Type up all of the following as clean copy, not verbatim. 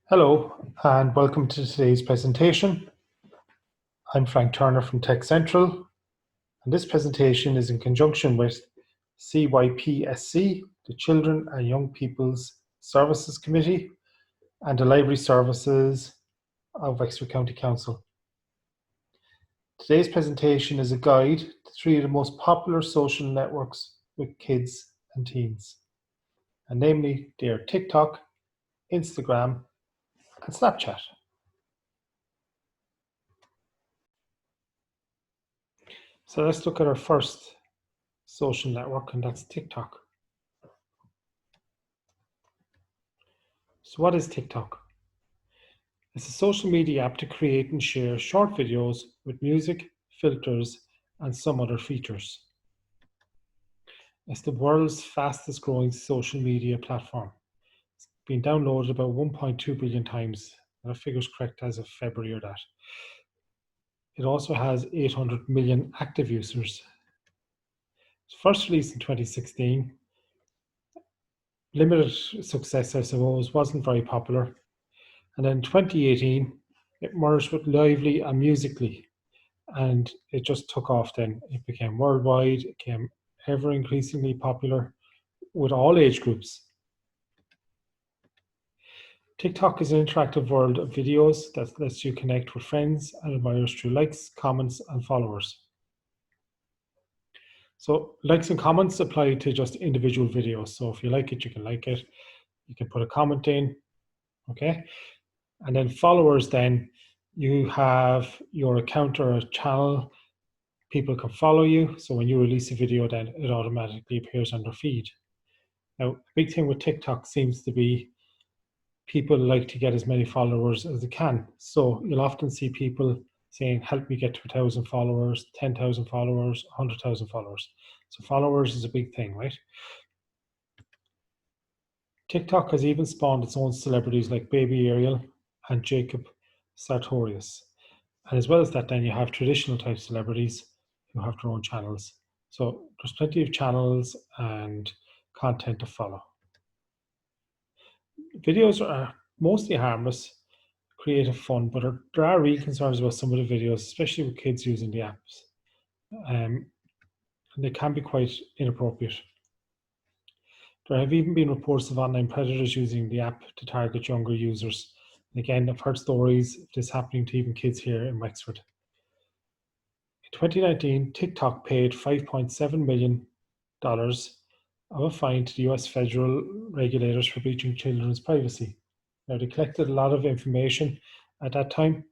Hello and welcome to today's presentation. I'm Frank Turner from TekCentral, and this presentation is in conjunction with CYPSC, the Children and Young People's Services Committee, and the Library Services of Wexford County Council. Today's presentation is a guide to three of the most popular social networks with kids and teens, and namely they are TikTok, Instagram, and Snapchat. So let's look at our first social network, and that's TikTok. So what is TikTok? It's a social media app to create and share short videos with music, filters, and some other features. It's the world's fastest growing social media platform. It's been downloaded about 1.2 billion times. That figure is correct as of February or that. It also has 800 million active users. It was first released in 2016. Limited success, I suppose, wasn't very popular. And then in 2018, it merged with Lively and Musical.ly, and it just took off then. It became worldwide, it became ever increasingly popular with all age groups. TikTok is an interactive world of videos that lets you connect with friends and admirers through likes, comments, and followers. So likes and comments apply to just individual videos. So if you like it, you can like it. You can put a comment in, okay? And then followers, then you have your account or a channel. People can follow you. So when you release a video, then it automatically appears on their feed. Now, a big thing with TikTok seems to be people like to get as many followers as they can. So you'll often see people saying, help me get to 1,000 followers, 10,000 followers, 100,000 followers. So followers is a big thing, right? TikTok has even spawned its own celebrities like Baby Ariel and Jacob Sartorius. And as well as that, then you have traditional type celebrities who have their own channels. So there's plenty of channels and content to follow. Videos are mostly harmless, creative fun, but there are real concerns about some of the videos, especially with kids using the apps. And they can be quite inappropriate. There have even been reports of online predators using the app to target younger users. And again, I've heard stories of this happening to even kids here in Wexford. In 2019, TikTok paid $5.7 million of a fine to the US federal regulators for breaching children's privacy. Now, they collected a lot of information at that time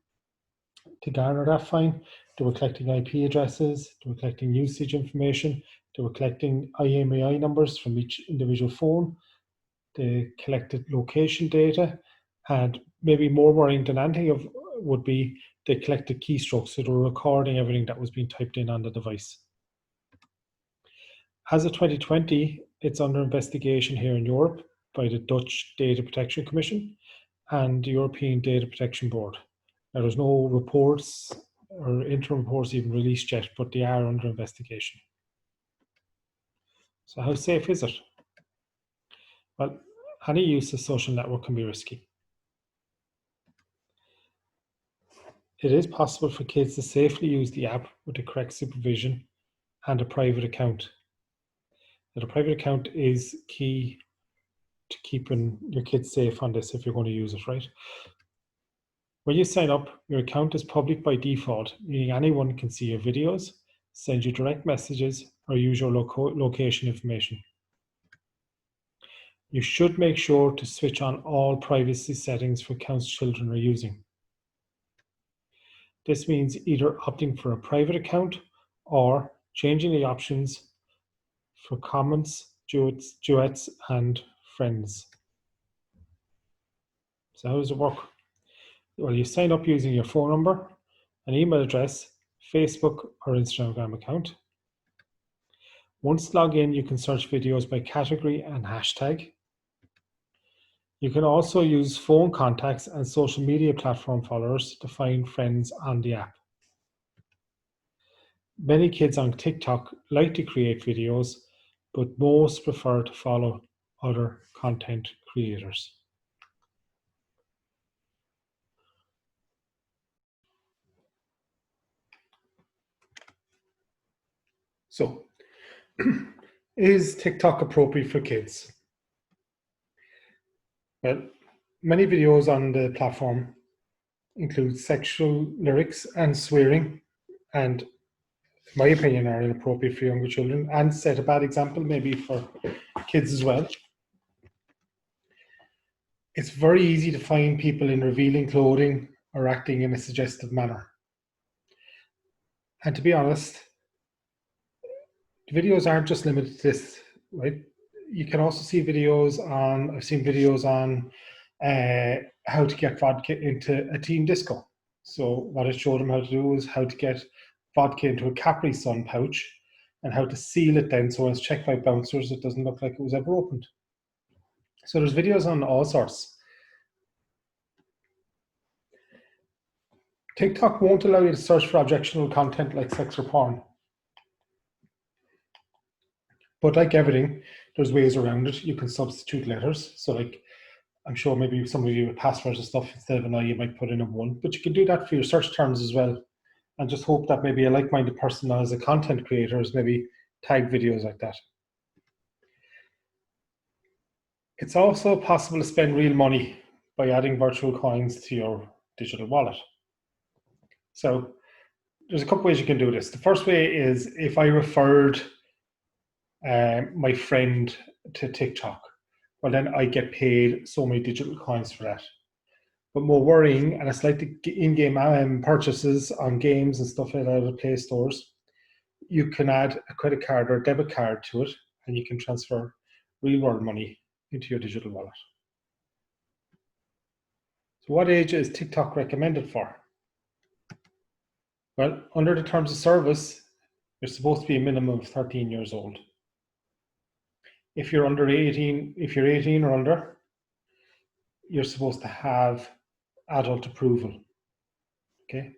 to garner that fine. They were collecting IP addresses, they were collecting usage information, they were collecting IMEI numbers from each individual phone, they collected location data, and maybe more worrying than anything would be they collected keystrokes, so they were recording everything that was being typed in on the device. As of 2020, it's under investigation here in Europe by the Dutch Data Protection Commission and the European Data Protection Board. Now, there's no reports or interim reports even released yet, but they are under investigation. So how safe is it? Well, any use of social network can be risky. It is possible for kids to safely use the app with the correct supervision and a private account. Now, a private account is key to keeping your kids safe on this if you're going to use it, right? When you sign up, your account is public by default, meaning anyone can see your videos, send you direct messages, or use your location information. You should make sure to switch on all privacy settings for accounts children are using. This means either opting for a private account or changing the options for comments, duets, and friends. So how does it work? Well, you sign up using your phone number, an email address, Facebook or Instagram account. Once logged in, you can search videos by category and hashtag. You can also use phone contacts and social media platform followers to find friends on the app. Many kids on TikTok like to create videos, but most prefer to follow other content creators. So, is TikTok appropriate for kids? Well, many videos on the platform include sexual lyrics and swearing, and in my opinion are inappropriate for younger children and set a bad example maybe for kids as well. It's very easy to find people in revealing clothing or acting in a suggestive manner. And to be honest, the videos aren't just limited to this, right? You can also see videos on, I've seen videos on how to get vodka into a teen disco. So what I showed them how to do is how to get vodka into a Capri Sun pouch and how to seal it then so when it's checked by bouncers, it doesn't look like it was ever opened. So there's videos on all sorts. TikTok won't allow you to search for objectionable content like sex or porn. But like everything, there's ways around it. You can substitute letters. So like, I'm sure maybe some of you with passwords and stuff, instead of an I, you might put in a 1. But you can do that for your search terms as well. And just hope that maybe a like-minded person as a content creator is maybe tag videos like that. It's also possible to spend real money by adding virtual coins to your digital wallet. So there's a couple ways you can do this. The first way is if I referred my friend to TikTok, well then I get paid so many digital coins for that. But more worrying, and it's like the in-game purchases on games and stuff like that at Play stores, you can add a credit card or a debit card to it and you can transfer real world money into your digital wallet. So what age is TikTok recommended for? Well, under the terms of service, you're supposed to be a minimum of 13 years old. If you're under 18, if you're 18 or under, you're supposed to have adult approval, okay?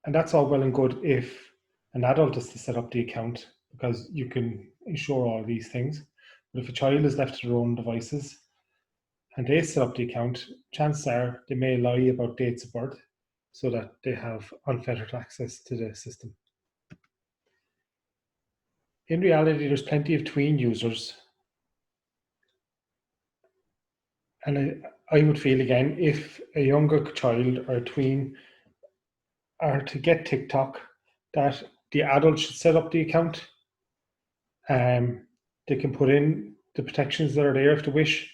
And that's all well and good if an adult is to set up the account because you can ensure all these things. But if a child is left to their own devices and they set up the account, chances are they may lie about dates of birth so that they have unfettered access to the system. In reality, there's plenty of tween users. And I would feel again, if a younger child or a tween are to get TikTok, that the adult should set up the account. They can put in the protections that are there if they wish,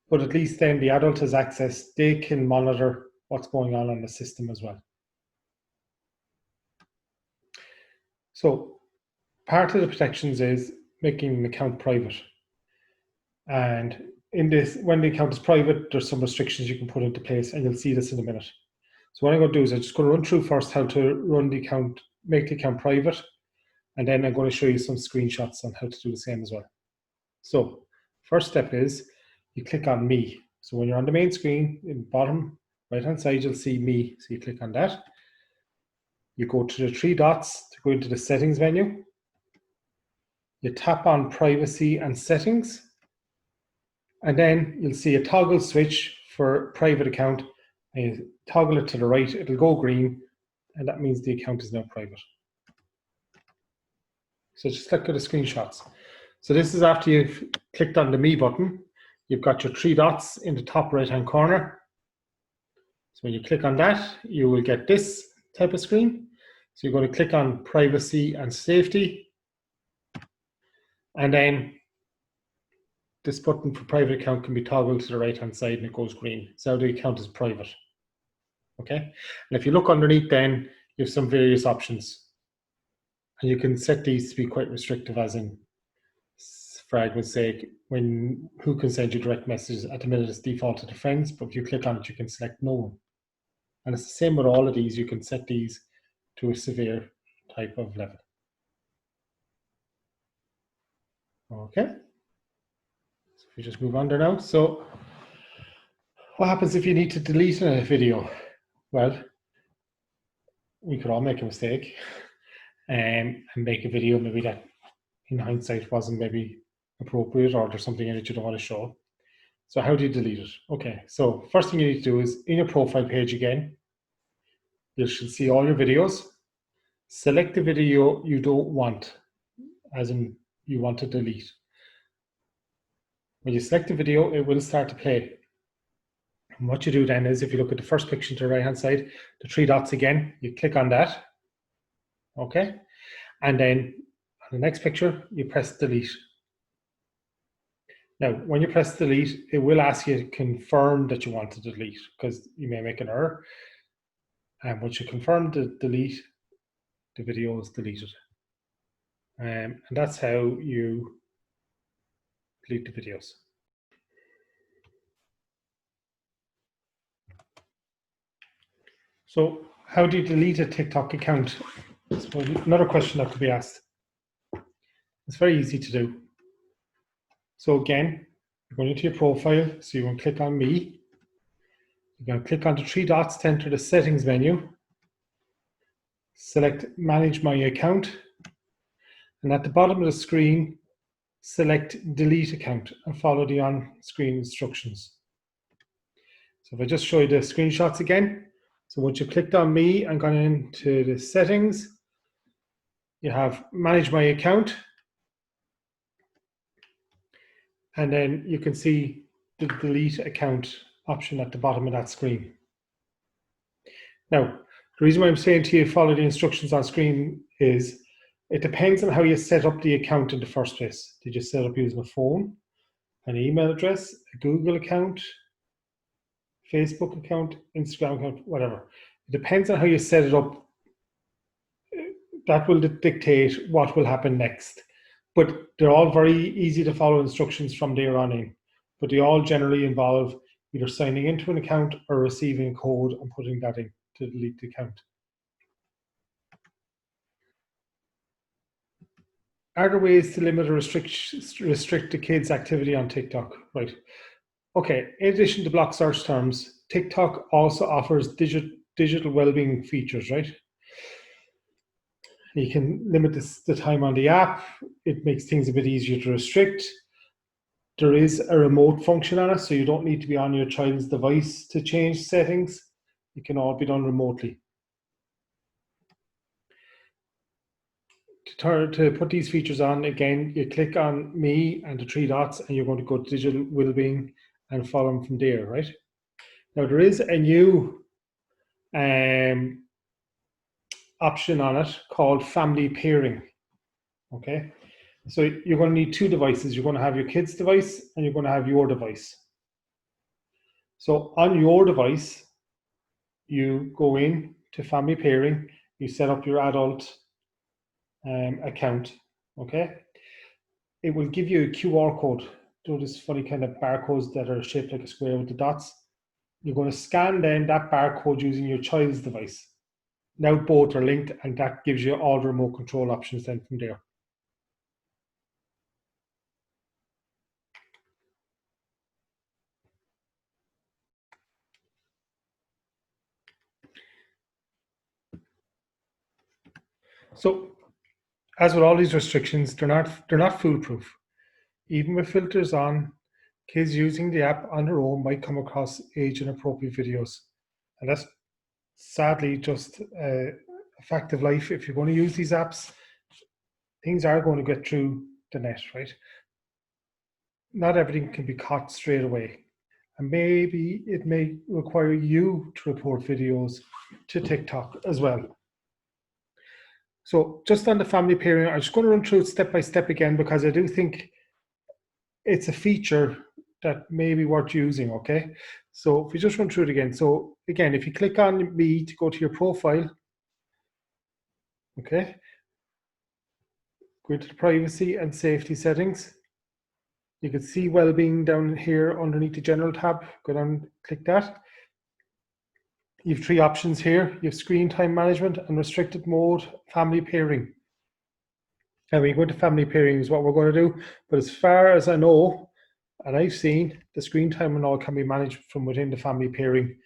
but at least then the adult has access. They can monitor what's going on the system as well. So part of the protections is making an account private. And in this, when the account is private, there's some restrictions you can put into place, and you'll see this in a minute. So what I'm going to do is I'm just going to run through first how to run the account, make the account private, and then I'm going to show you some screenshots on how to do the same as well. So first step is you click on Me. So when you're on the main screen, in the bottom right-hand side, you'll see Me. So you click on that. You go to the 3 dots to go into the settings menu. You tap on Privacy and Settings. And then you'll see a toggle switch for private account. And you toggle it to the right, it'll go green, and that means the account is now private. So just look at the screenshots. So this is after you've clicked on the Me button. You've got your 3 dots in the top right-hand corner. So when you click on that, you will get this type of screen. So you're going to click on Privacy and Safety. And then this button for private account can be toggled to the right-hand side and it goes green. So the account is private. Okay. And if you look underneath, then you have some various options. And you can set these to be quite restrictive, as in, for argument's sake, who can send you direct messages. At the minute it's defaulted to friends, but if you click on it, you can select no one. And it's the same with all of these. You can set these to a severe type of level. Okay. So if you just move on there now. So what happens if you need to delete a video? Well, we could all make a mistake and make a video maybe that in hindsight wasn't maybe appropriate, or there's something in it you don't want to show. So how do you delete it? Okay, so first thing you need to do is in your profile page again, you should see all your videos. select the video you don't want, as in you want to delete. When you select the video, it will start to play. And what you do then is, if you look at the first picture to the right hand side, the three dots again, you click on that, okay? And then on the next picture, you press delete. Now, when you press delete, it will ask you to confirm that you want to delete, because you may make an error. And once you confirm the delete, the video is deleted. And that's how you delete the videos. So how do you delete a TikTok account? So another question that could be asked. It's very easy to do. So again, you're going into your profile, so you're going to click on me. You're going to click on the three dots to enter the settings menu. Select manage my account. And at the bottom of the screen, select delete account and follow the on-screen instructions. So if I just show you the screenshots again. So once you clicked on me and gone into the settings, you have manage my account. And then you can see the delete account option at the bottom of that screen. Now, the reason why I'm saying to you follow the instructions on screen is it depends on how you set up the account in the first place. Did you set up using a phone, an email address, a Google account, Facebook account, Instagram account, whatever? It depends on how you set it up. That will dictate what will happen next. But they're all very easy to follow instructions from there on in. But they all generally involve either signing into an account or receiving a code and putting that in to delete the account. Are there ways to limit or restrict the kids' activity on TikTok? Right. Okay, in addition to block search terms, TikTok also offers digital well-being features, right? You can limit the time on the app. It makes things a bit easier to restrict. There is a remote function on it, so you don't need to be on your child's device to change settings. It can all be done remotely. To put these features on, again, you click on me and the three dots, and you're going to go to digital well-being and follow them from there, right? Now, there is a new option on it called family pairing, okay? So you're going to need two devices. You're going to have your kid's device and you're going to have your device. So on your device, you go in to family pairing, you set up your adult account, okay? It will give you a QR code. Those funny kind of barcodes that are shaped like a square with the dots. You're going to scan then that barcode using your child's device. Now both are linked, and that gives you all the remote control options then from there. So, as with all these restrictions, they're not foolproof. Even with filters on, kids using the app on their own might come across age-inappropriate videos, and that's sadly just a fact of life. If you're going to use these apps, things are going to get through the net, right? Not everything can be caught straight away. And maybe it may require you to report videos to TikTok as well. So just on the family pairing, I'm just going to run through it step by step again, because I do think it's a feature that may be worth using, okay? So if we just run through it again. So again, if you click on me to go to your profile, okay? Go into the privacy and safety settings. You can see well-being down here underneath the general tab. Go down, click that. You have three options here. You have screen time management and restricted mode, family pairing. And we go to family pairing is what we're going to do. But as far as I know, and I've seen, the screen time and all can be managed from within the family pairing,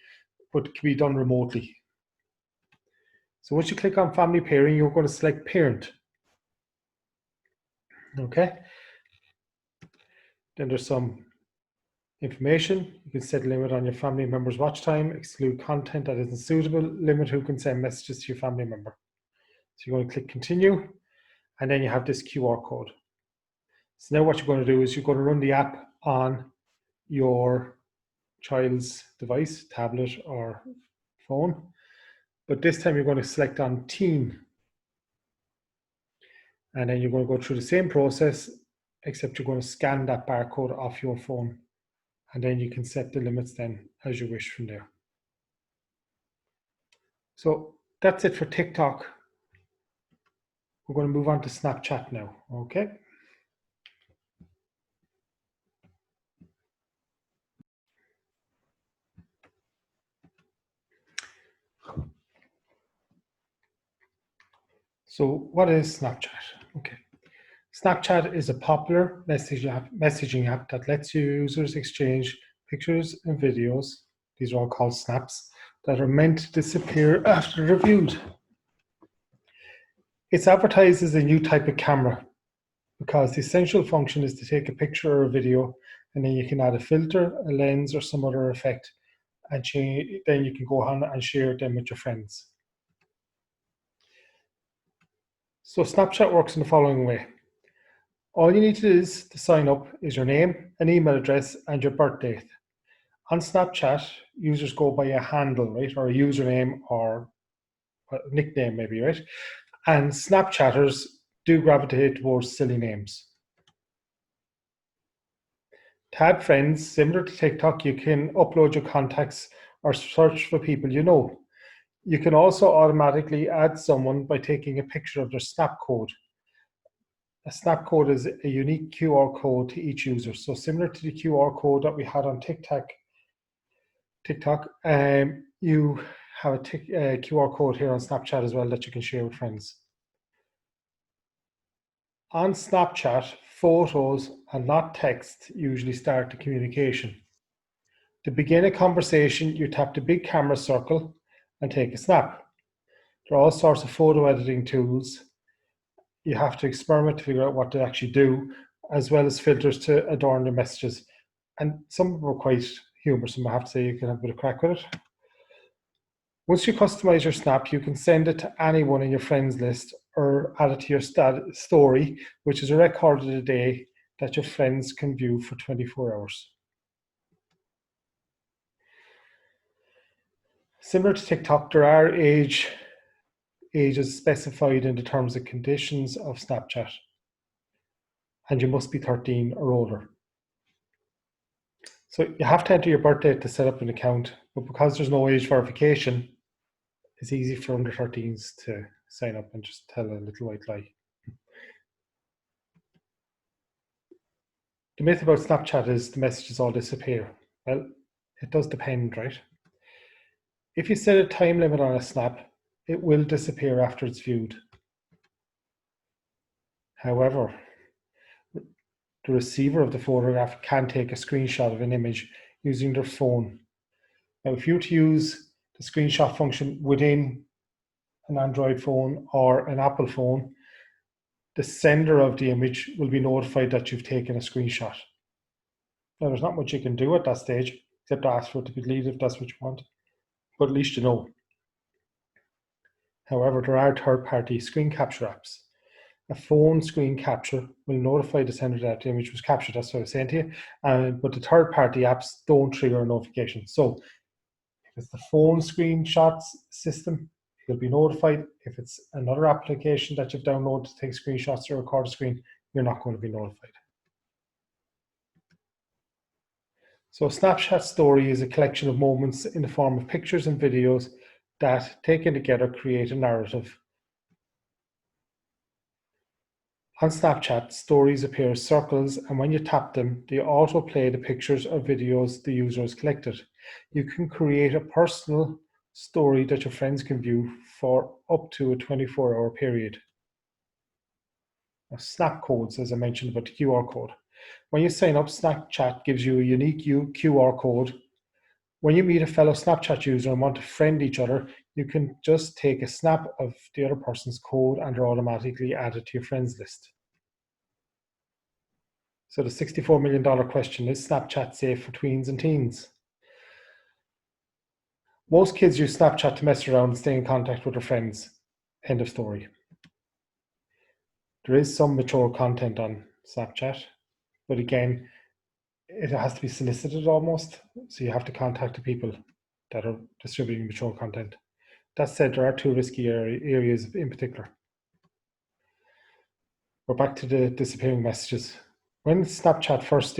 but it can be done remotely. So once you click on family pairing, you're going to select parent. Okay. Then there's some information. You can set a limit on your family member's watch time, exclude content that isn't suitable, limit who can send messages to your family member. So you're going to click continue, and then you have this QR code. So now what you're going to do is you're going to run the app on your child's device, tablet or phone. But this time you're going to select on teen. And then you're going to go through the same process, except you're going to scan that barcode off your phone. And then you can set the limits then as you wish from there. So that's it for TikTok. We're going to move on to Snapchat now, okay? So what is Snapchat? Okay. Snapchat is a popular messaging app that lets users exchange pictures and videos, these are all called snaps, that are meant to disappear after they're viewed. It's advertised as a new type of camera because the essential function is to take a picture or a video, and then you can add a filter, a lens, or some other effect, and then you can go on and share them with your friends. So Snapchat works in the following way. All you need to do to sign up is your name, an email address, and your birth date. On Snapchat, users go by a handle, right, or a username or a nickname maybe, right? And Snapchatters do gravitate towards silly names. To add friends, similar to TikTok, you can upload your contacts or search for people you know. You can also automatically add someone by taking a picture of their Snap code. A Snap code is a unique QR code to each user. So similar to the QR code that we had on TikTok, you have a QR code here on Snapchat as well that you can share with friends. On Snapchat, photos and not text usually start the communication. To begin a conversation, you tap the big camera circle and take a snap. There are all sorts of photo editing tools. You have to experiment to figure out what to actually do, as well as filters to adorn the messages. And some of them are quite humorous, I have to say you can have a bit of crack with it. Once you customize your snap, you can send it to anyone in your friends list or add it to your story, which is a record of the day that your friends can view for 24 hours. Similar to TikTok, there are ages specified in the terms and conditions of Snapchat, and you must be 13 or older. So you have to enter your birthday to set up an account, but because there's no age verification, it's easy for under 13s to sign up and just tell a little white lie. The myth about Snapchat is the messages all disappear. Well, it does depend, right? If you set a time limit on a snap, it will disappear after it's viewed. However, the receiver of the photograph can take a screenshot of an image using their phone. Now, if you were to use the screenshot function within an Android phone or an Apple phone, the sender of the image will be notified that you've taken a screenshot. Now, there's not much you can do at that stage, except to ask for it to be deleted if that's what you want, but at least you know. However, there are third-party screen capture apps. A phone screen capture will notify the sender that the image was captured, that's what I was saying to you, but the third-party apps don't trigger a notification. So if it's the phone screenshots system, you'll be notified. If it's another application that you've downloaded to take screenshots or record a screen, you're not going to be notified. So a Snapchat story is a collection of moments in the form of pictures and videos that, taken together, create a narrative. On Snapchat, stories appear as circles, and when you tap them, they autoplay the pictures or videos the user has collected. You can create a personal story that your friends can view for up to a 24-hour period. Now, Snap codes, as I mentioned about the QR code. When you sign up, Snapchat gives you a unique QR code. When you meet a fellow Snapchat user and want to friend each other, you can just take a snap of the other person's code and they're automatically added to your friends list. So the $64 million question, is Snapchat safe for tweens and teens? Most kids use Snapchat to mess around and stay in contact with their friends. End of story. There is some mature content on Snapchat, but again, it has to be solicited almost. So you have to contact the people that are distributing mature content. That said, there are two risky areas in particular. We're back to the disappearing messages. When Snapchat first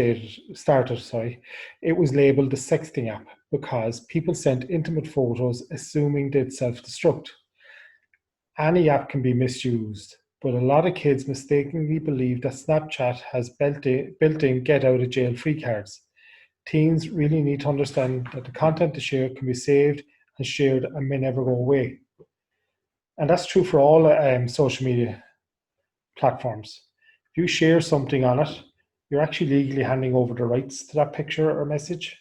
started, it was labeled the sexting app because people sent intimate photos assuming they'd self-destruct. Any app can be misused, but a lot of kids mistakenly believe that Snapchat has built-in get-out-of-jail-free cards. Teens really need to understand that the content they share can be saved and shared and may never go away. And that's true for all social media platforms. If you share something on it, you're actually legally handing over the rights to that picture or message.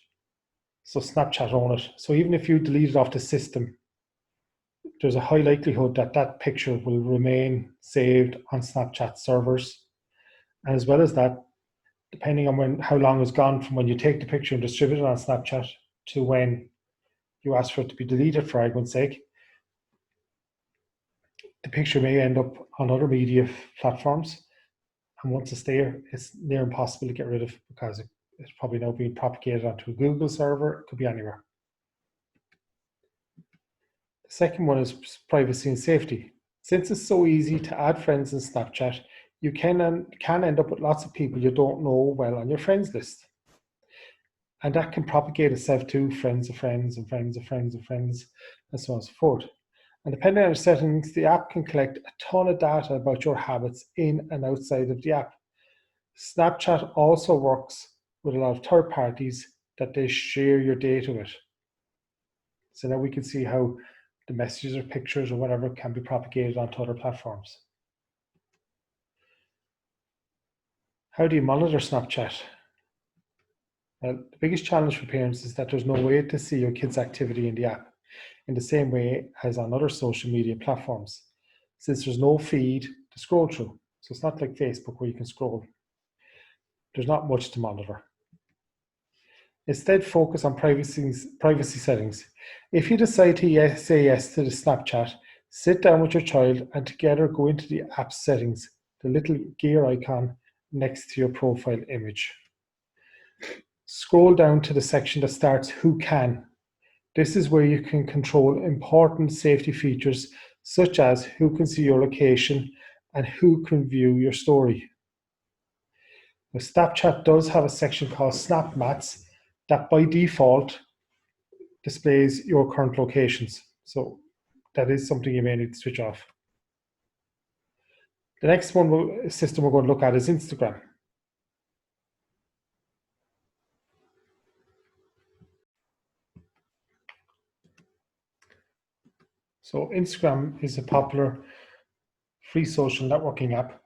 So Snapchat own it. So even if you delete it off the system, there's a high likelihood that that picture will remain saved on Snapchat servers. And as well as that, depending on how long is gone from when you take the picture and distribute it on Snapchat to when you ask for it to be deleted, for argument's sake, the picture may end up on other media platforms. And once it's there, it's near impossible to get rid of because it's probably now being propagated onto a Google server. It could be anywhere. The second one is privacy and safety. Since it's so easy to add friends in Snapchat, you can end up with lots of people you don't know well on your friends list. And that can propagate itself to friends of friends and friends of friends of friends, and so on and so forth. And depending on the settings, the app can collect a ton of data about your habits in and outside of the app. Snapchat also works with a lot of third parties that they share your data with. So now we can see how the messages or pictures or whatever can be propagated onto other platforms. How do you monitor Snapchat? Well, the biggest challenge for parents is that there's no way to see your kids' activity in the app in the same way as on other social media platforms, since there's no feed to scroll through. So it's not like Facebook where you can scroll. There's not much to monitor. Instead, focus on privacy settings. If you decide to say yes to the Snapchat, sit down with your child and together go into the app settings, the little gear icon next to your profile image. Scroll down to the section that starts Who Can. This is where you can control important safety features such as who can see your location and who can view your story. Now, Snapchat does have a section called Snap Mats that by default displays your current locations. So that is something you may need to switch off. The next system we're going to look at is Instagram. So Instagram is a popular free social networking app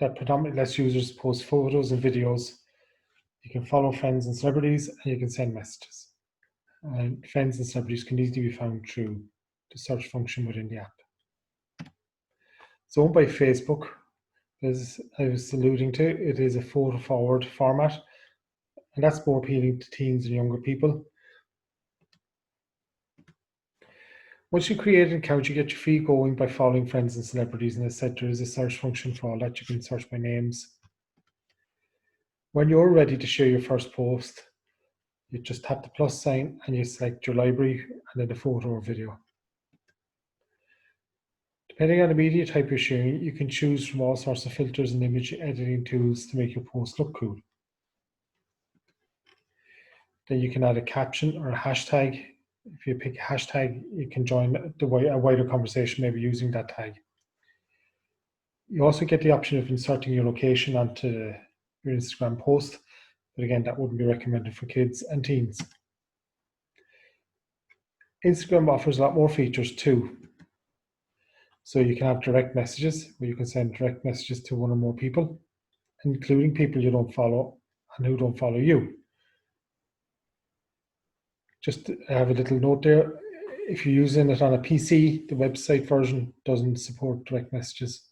that predominantly lets users post photos and videos. You can follow friends and celebrities and you can send messages. And friends and celebrities can easily be found through the search function within the app. It's owned by Facebook. As I was alluding to, it is a photo forward format, and that's more appealing to teens and younger people. Once you create an account, you get your feed going by following friends and celebrities, and as I said, there is a search function for all that. You can search by names. When you're ready to share your first post, you just tap the plus sign and you select your library and then the photo or video. Depending on the media type you're sharing, you can choose from all sorts of filters and image editing tools to make your post look cool. Then you can add a caption or a hashtag. If you pick a hashtag, you can join a wider conversation, maybe using that tag. You also get the option of inserting your location onto your Instagram post, but again, that wouldn't be recommended for kids and teens. Instagram offers a lot more features too. So you can have direct messages, where you can send direct messages to one or more people, including people you don't follow and who don't follow you. Just to have a little note there, if you're using it on a PC, the website version doesn't support direct messages.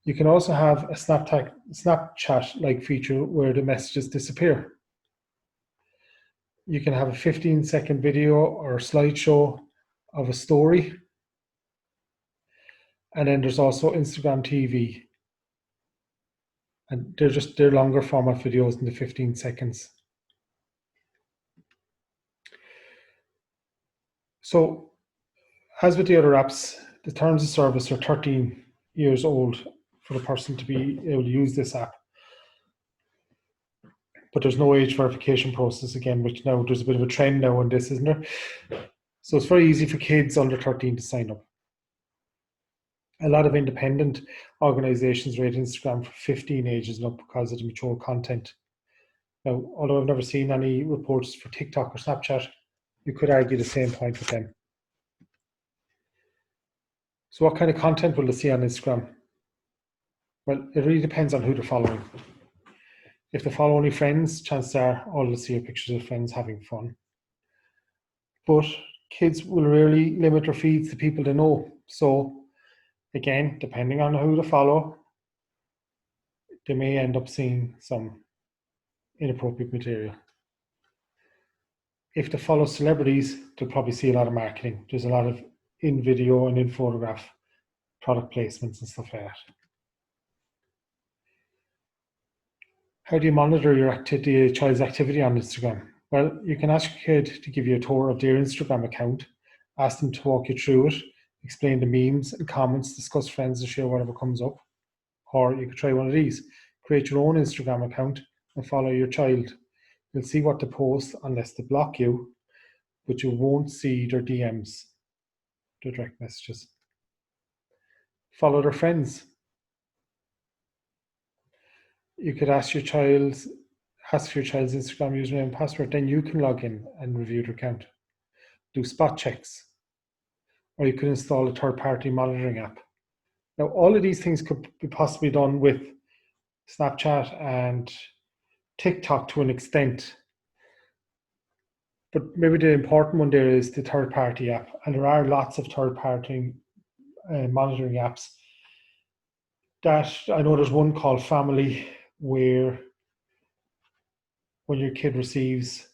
You can also have a Snapchat-like feature where the messages disappear. You can have a 15-second video or slideshow of a story. And then there's also Instagram TV. And they're longer format videos in the 15 seconds. So as with the other apps, the terms of service are 13 years old for the person to be able to use this app. But there's no age verification process again, which now there's a bit of a trend now on this, isn't there? So it's very easy for kids under 13 to sign up. A lot of independent organizations rate Instagram for 15 ages and up because of the mature content. Now, although I've never seen any reports for TikTok or Snapchat, you could argue the same point with them. So what kind of content will they see on Instagram? Well, it really depends on who they're following. If they follow only friends, chances are all they'll see are pictures of friends having fun. But kids will rarely limit their feeds to people they know. So again, depending on who they follow, they may end up seeing some inappropriate material. If they follow celebrities, they'll probably see a lot of marketing. There's a lot of in video and in photograph product placements and stuff like that. How do you monitor your child's activity on Instagram? Well, you can ask your kid to give you a tour of their Instagram account, ask them to walk you through it, explain the memes and comments, discuss friends and share whatever comes up. Or you could try one of these. Create your own Instagram account and follow your child. You'll see what they post unless they block you, but you won't see their DMs, their direct messages. Follow their friends. You could ask for your child's Instagram username and password, then you can log in and review their account. Do spot checks. Or you could install a third-party monitoring app. Now, all of these things could be possibly done with Snapchat and TikTok to an extent. But maybe the important one there is the third-party app. And there are lots of third-party monitoring apps. That I know there's one called Family, where when your kid receives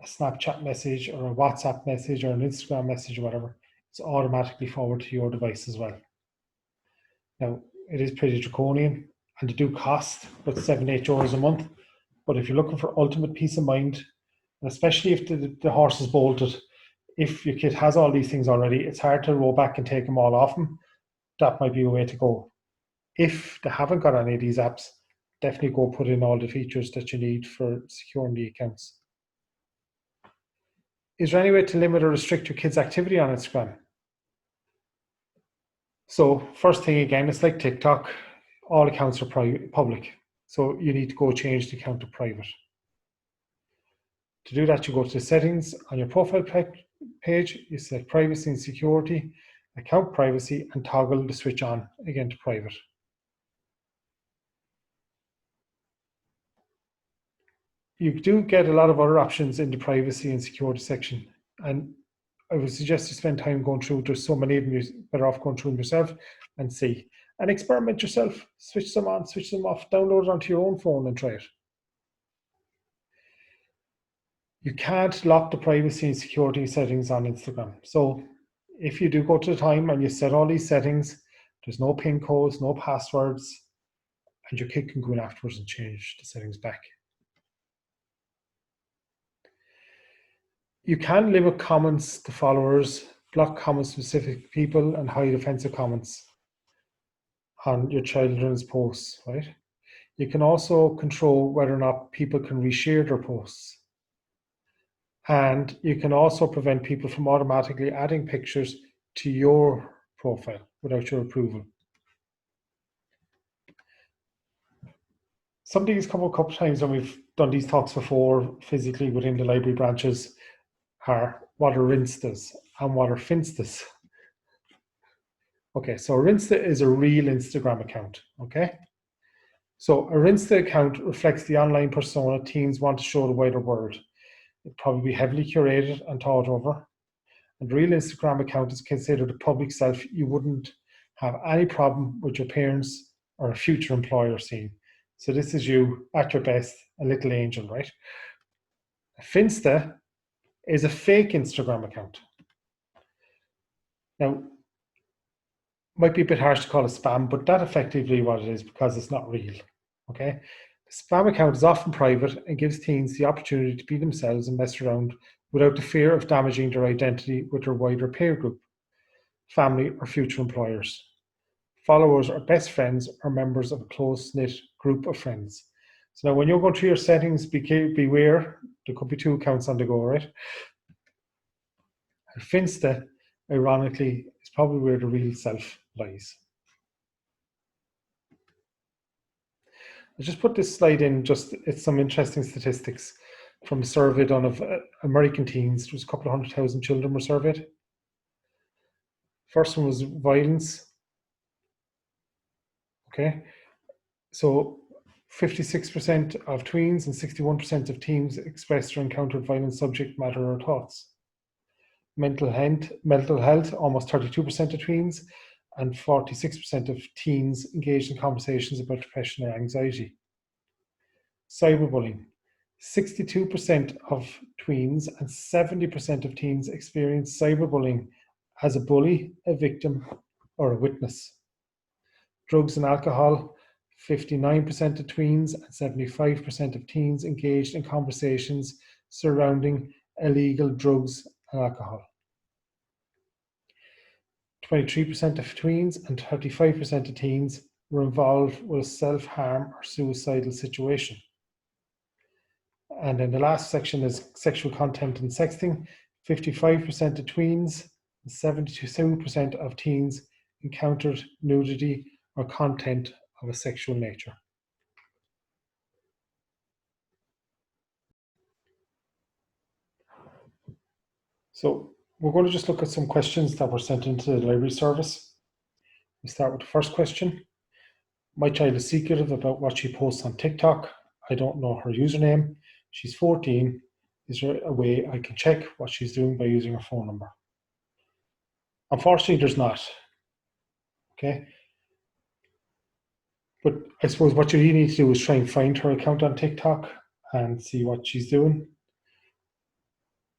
a Snapchat message or a WhatsApp message or an Instagram message or whatever, it's automatically forwarded to your device as well. Now, it is pretty draconian and they do cost about €7-8 a month. But if you're looking for ultimate peace of mind, and especially if the horse is bolted, if your kid has all these things already, it's hard to roll back and take them all off them. That might be a way to go. If they haven't got any of these apps, definitely go put in all the features that you need for securing the accounts. Is there any way to limit or restrict your kids' activity on Instagram? So first thing again, it's like TikTok. All accounts are public. So you need to go change the account to private. To do that, you go to the settings on your profile page, you select privacy and security, account privacy, and toggle the switch on again to private. You do get a lot of other options in the privacy and security section. And I would suggest you spend time going through. There's so many of them, you're better off going through them yourself and see. And experiment yourself. Switch them on, switch them off, download it onto your own phone and try it. You can't lock the privacy and security settings on Instagram. So if you do go to the time and you set all these settings, there's no PIN codes, no passwords, and your kid can go in afterwards and change the settings back. You can limit comments to followers, block comments to specific people, and hide offensive comments on your children's posts, right? You can also control whether or not people can reshare their posts. And you can also prevent people from automatically adding pictures to your profile without your approval. Something has come up a couple of times when we've done these talks before physically within the library branches are what are rinstas and what are finstas. Okay, so a rinsta is a real Instagram account, okay? So a rinsta account reflects the online persona teens want to show the wider world. It'll probably be heavily curated and thought over. And a real Instagram account is considered a public self you wouldn't have any problem with your parents or a future employer seeing. So this is you at your best, a little angel, right? A finsta is a fake Instagram account. Now, might be a bit harsh to call it spam, but that's effectively what it is because it's not real. Okay, the spam account is often private and gives teens the opportunity to be themselves and mess around without the fear of damaging their identity with their wider peer group, family, or future employers. Followers are best friends or members of a close-knit group of friends. So now when you're going through your settings, beware, there could be 2 accounts on the go, right? And Finsta, ironically, is probably where the real self lies. I just put this slide in, it's some interesting statistics from a survey done of American teens. There was a couple of 100,000 children were surveyed. First one was violence. Okay, so 56% of tweens and 61% of teens expressed or encountered violent subject matter or thoughts. Mental health, almost 32% of tweens and 46% of teens engaged in conversations about depression or anxiety. Cyberbullying. 62% of tweens and 70% of teens experience cyberbullying as a bully, a victim, or a witness. Drugs and alcohol. 59% of tweens and 75% of teens engaged in conversations surrounding illegal drugs and alcohol. 23% of tweens and 35% of teens were involved with a self-harm or suicidal situation. And then the last section is sexual content and sexting. 55% of tweens and 72% of teens encountered nudity or content of a sexual nature. So we're going to just look at some questions that were sent into the library service. We start with the first question. My child is secretive about what she posts on TikTok. I don't know her username. She's 14. Is there a way I can check what she's doing by using her phone number? Unfortunately, there's not. Okay. But I suppose what you really need to do is try and find her account on TikTok and see what she's doing.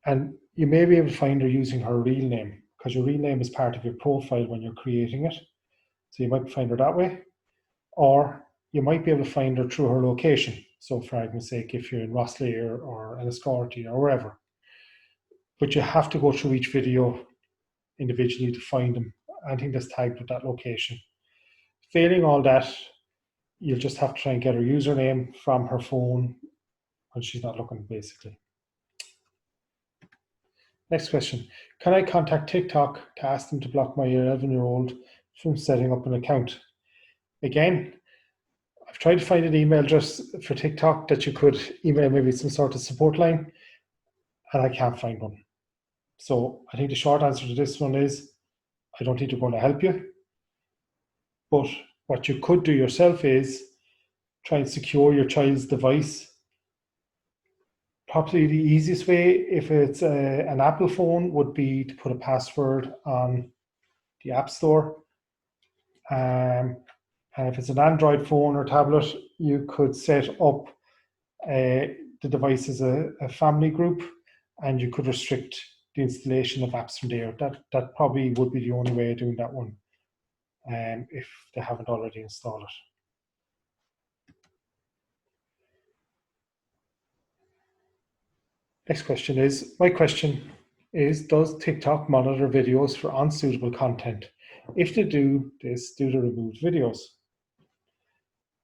And you may be able to find her using her real name, because your real name is part of your profile when you're creating it. So you might find her that way. Or you might be able to find her through her location. So for argument's sake, if you're in Rosslare or Enniscorthy or wherever. But you have to go through each video individually to find them, anything that's tagged with that location. Failing all that, you'll just have to try and get her username from her phone when she's not looking, basically. Next question. Can I contact TikTok to ask them to block my 11-year-old from setting up an account? Again, I've tried to find an email address for TikTok that you could email maybe some sort of support line, and I can't find one. So I think the short answer to this one is, I don't think they're going to help you. But what you could do yourself is try and secure your child's device. Probably the easiest way, if it's an Apple phone, would be to put a password on the App Store. And if it's an Android phone or tablet, you could set up the device as a family group, and you could restrict the installation of apps from there. That probably would be the only way of doing that one, if they haven't already installed it. Next question is, my question is, does TikTok monitor videos for unsuitable content? If they do this, do they remove videos?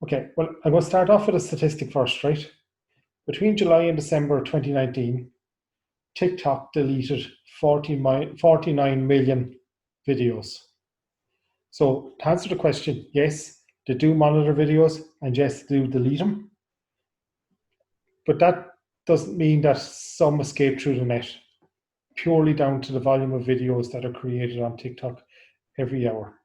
Okay, well, I'm going to start off with a statistic first, right? Between July and December 2019, TikTok deleted 49 million videos. So to answer the question, yes, they do monitor videos, and yes, they do delete them. But that doesn't mean that some escape through the net, purely down to the volume of videos that are created on TikTok every hour.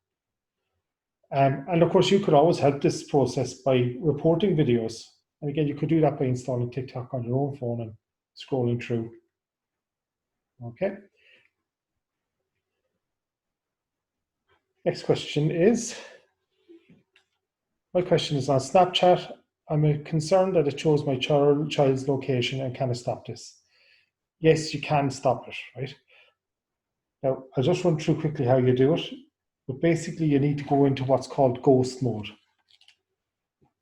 And of course, you could always help this process by reporting videos. And again, you could do that by installing TikTok on your own phone and scrolling through. Okay. Next question is, my question is on Snapchat. I'm concerned that it shows my child's location, and can I stop this? Yes, you can stop it, right? Now, I'll just run through quickly how you do it. But basically you need to go into what's called ghost mode,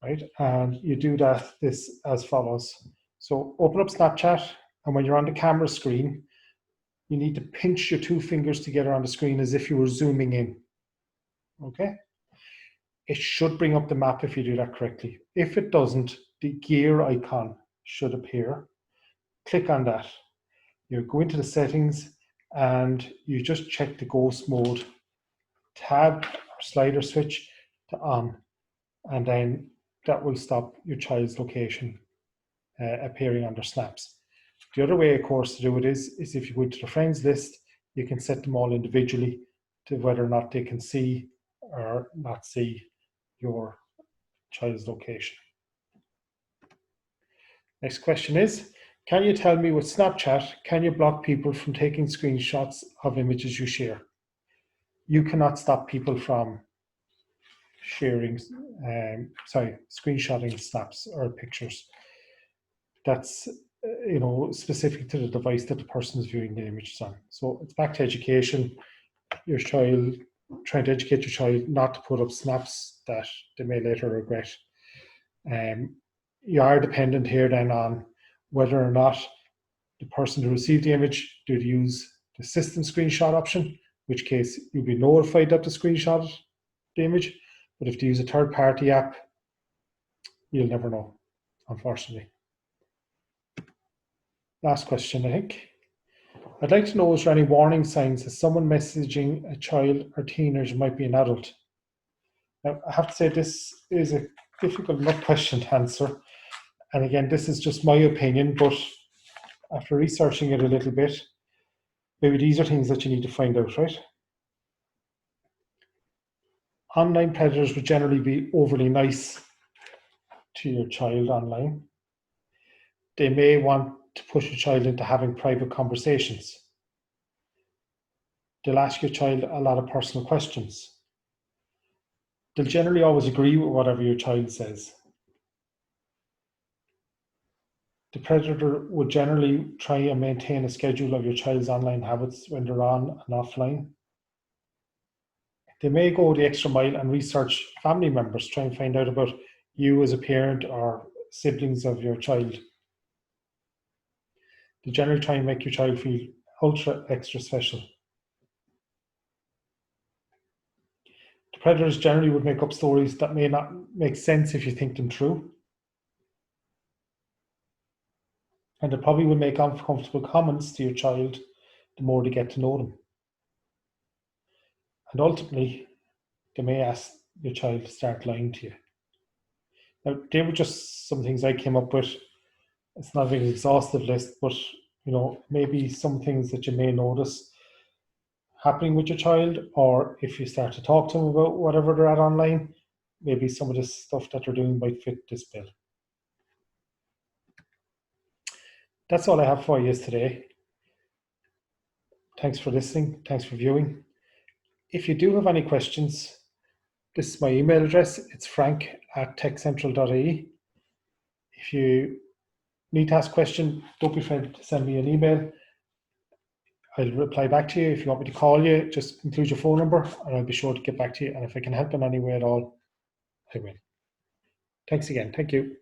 right? And you do this as follows. So open up Snapchat, and when you're on the camera screen, you need to pinch your two fingers together on the screen as if you were zooming in, okay? It should bring up the map if you do that correctly. If it doesn't, the gear icon should appear. Click on that. You go into the settings and you just check the ghost mode tab or slider switch to on, and then that will stop your child's location appearing on their snaps. The other way, of course, to do it is if you go to the friends list, you can set them all individually to whether or not they can see or not see your child's location. Next question is, can you tell me with Snapchat, can you block people from taking screenshots of images you share? You cannot stop people from sharing, screenshotting snaps or pictures. That's specific to the device that the person is viewing the images on. So it's back to education. Your child, trying to educate your child not to put up snaps that they may later regret. You are dependent here then on whether or not the person who received the image did use the system screenshot option, in which case you'll be notified that the screenshot the image. But if they use a third-party app, you'll never know, unfortunately. Last question, I think. I'd like to know, is there any warning signs that someone messaging a child or teenager might be an adult? Now, I have to say this is a difficult enough question to answer. And again, this is just my opinion, but after researching it a little bit, maybe these are things that you need to find out, right? Online predators would generally be overly nice to your child online. They may want to push your child into having private conversations. They'll ask your child a lot of personal questions. They'll generally always agree with whatever your child says. The predator would generally try and maintain a schedule of your child's online habits when they're on and offline. They may go the extra mile and research family members, try and find out about you as a parent or siblings of your child. They generally try and make your child feel ultra extra special. The predators generally would make up stories that may not make sense if you think them through. And they probably will make uncomfortable comments to your child the more they get to know them. And ultimately, they may ask your child to start lying to you. Now, they were just some things I came up with. It's not an exhaustive list, but maybe some things that you may notice happening with your child, or if you start to talk to them about whatever they're at online, maybe some of the stuff that they're doing might fit this bill. That's all I have for you today. Thanks for listening. Thanks for viewing. If you do have any questions, this is my email address. It's frank@tekcentral.ie. If you need to ask a question, don't be afraid to send me an email. I'll reply back to you. If you want me to call you, just include your phone number and I'll be sure to get back to you. And if I can help in any way at all, I will. Thanks again. Thank you.